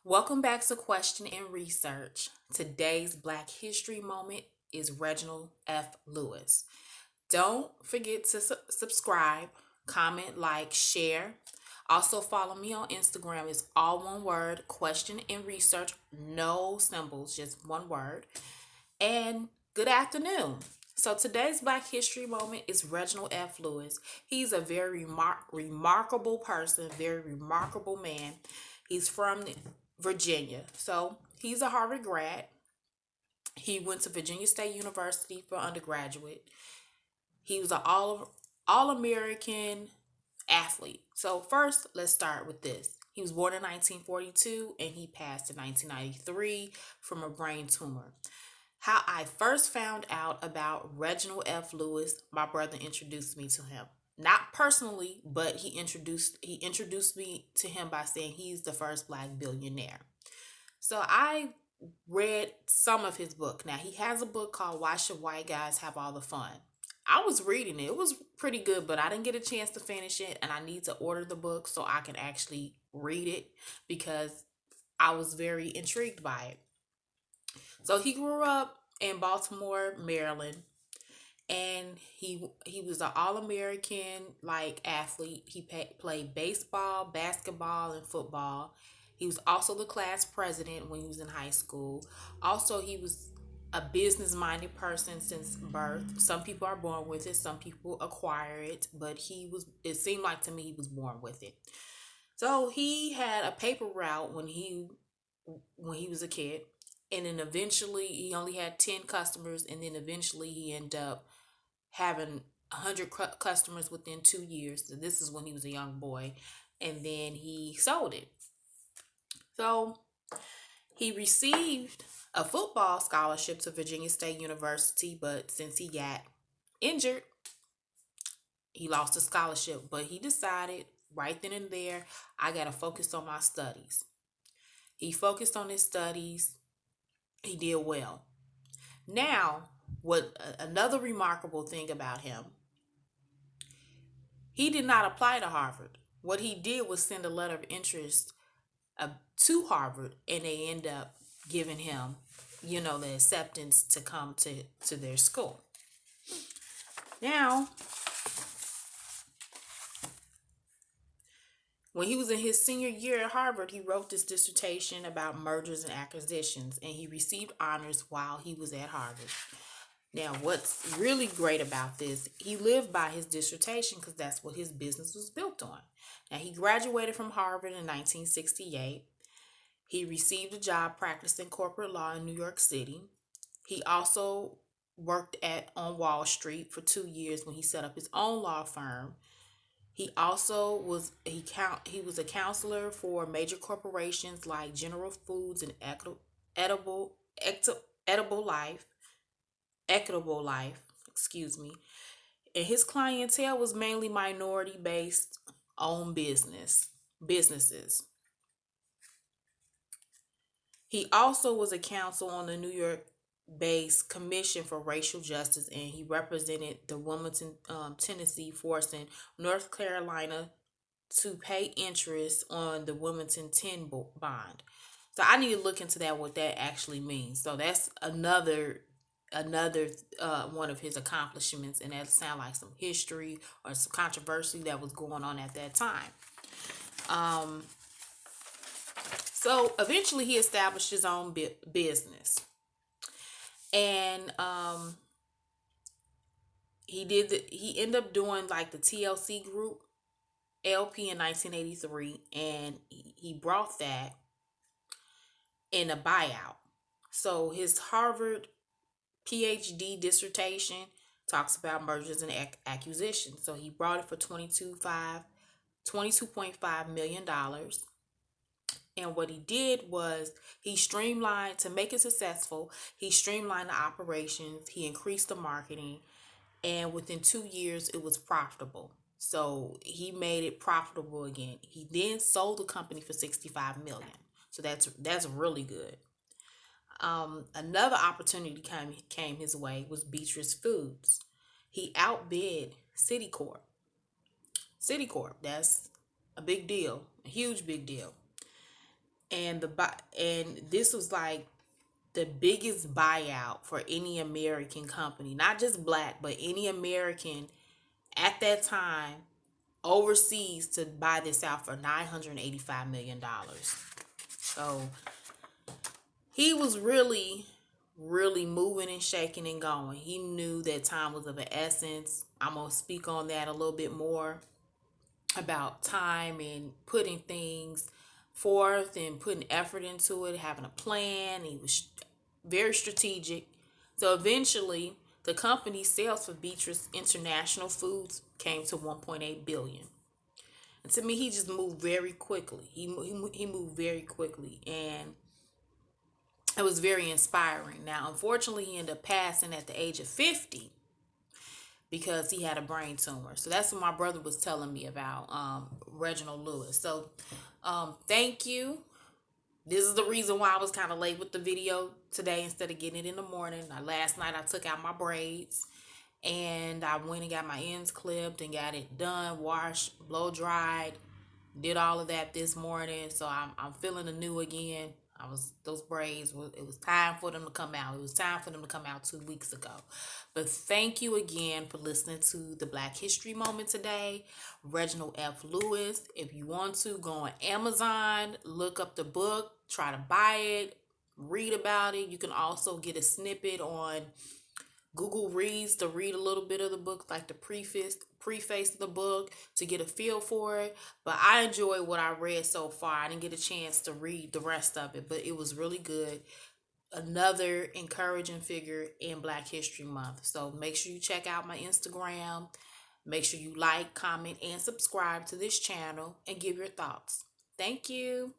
Welcome back to Question and Research. Today's Black History moment is Reginald F. Lewis. Don't forget to subscribe, comment, like, share. Also, follow me on Instagram. It's all one word, Question and Research, no symbols, just one word. And good afternoon. So, today's Black History moment is Reginald F. Lewis. He's a very remarkable person, very remarkable man. He's from Virginia. So, he's a Harvard grad. He went to Virginia State University for undergraduate. He was an all American athlete. So first, let's start with this. He was born in 1942 and he passed in 1993 from a brain tumor. How I first found out about Reginald F. Lewis, my brother introduced me to him. Not personally, but he introduced me to him by saying he's the first black billionaire. So I read some of his book. Now he has a book called Why Should White Guys Have All the Fun? I was reading it. It was pretty good, but I didn't get a chance to finish it and I need to order the book so I can actually read it because I was very intrigued by it. So he grew up in Baltimore, Maryland, and he was an all-American like athlete. He played baseball, basketball, and football. He was also the class president when he was in high school. Also, he was a business-minded person since birth. Some people are born with it, some people acquire it, but it seemed like to me he was born with it. So he had a paper route when he was a kid, and then eventually he only had 10 customers, and then eventually he ended up having 100 customers within 2 years. So this is when he was a young boy, and then he sold it. So he received a football scholarship to Virginia State University, but since he got injured, he lost the scholarship. But he decided right then and there, I got to focus on my studies. He focused on his studies. He did well. Now, what another remarkable thing about him, he did not apply to Harvard. What he did was send a letter of interest to Harvard, and they end up giving him, the acceptance to come to their school. Now, when he was in his senior year at Harvard, he wrote this dissertation about mergers and acquisitions, and he received honors while he was at Harvard. Now, what's really great about this, he lived by his dissertation because that's what his business was built on. Now, he graduated from Harvard in 1968. He received a job practicing corporate law in New York City. He also worked on Wall Street for 2 years when he set up his own law firm. He also was a counselor for major corporations like General Foods and Edible Edible Life, Equitable Life, excuse me. And his clientele was mainly minority based owned businesses. He also was a counsel on the New York based Commission for Racial Justice, and he represented the Wilmington, Tennessee, forcing North Carolina to pay interest on the Wilmington 10 bond. So I need to look into that, what that actually means. So that's another one of his accomplishments, and that sound like some history or some controversy that was going on at that time. Um, so eventually he established his own business, and he ended up doing like the TLC Group LP in 1983, and he brought that in a buyout. So his Harvard PhD dissertation talks about mergers and acquisitions. So he brought it for $22.5 million. And what he did was he streamlined to make it successful. He streamlined the operations. He increased the marketing, and within 2 years, it was profitable. So he made it profitable again. He then sold the company for 65 million. So that's really good. Another opportunity came his way was Beatrice Foods. He outbid Citicorp. Citicorp, that's a big deal, a huge big deal. and this was like the biggest buyout for any American company, not just black, but any American at that time overseas, to buy this out for $985 million. So he was really, really moving and shaking and going. He knew that time was of the essence. I'm going to speak on that a little bit more about time and putting things forth and putting effort into it, having a plan. He was very strategic. So eventually, the company's sales for Beatrice International Foods came to 1.8 billion. And to me, he just moved very quickly. He moved very quickly, and it was very inspiring. Now, unfortunately, he ended up passing at the age of 50 because he had a brain tumor. So that's what my brother was telling me about, Reginald Lewis. So thank you. This is the reason why I was kind of late with the video today instead of getting it in the morning. Last night I took out my braids and I went and got my ends clipped and got it done, washed, blow dried, did all of that this morning. So I'm feeling anew again. Those braids, it was time for them to come out. It was time for them to come out 2 weeks ago. But thank you again for listening to the Black History Moment today. Reginald F. Lewis. If you want to, go on Amazon, look up the book, try to buy it, read about it. You can also get a snippet on Google Reads to read a little bit of the book, like the preface of the book, to get a feel for it. But I enjoyed what I read so far. I didn't get a chance to read the rest of it, but it was really good. Another encouraging figure in Black History Month. So make sure you check out my Instagram. Make sure you like, comment, and subscribe to this channel and give your thoughts. Thank you.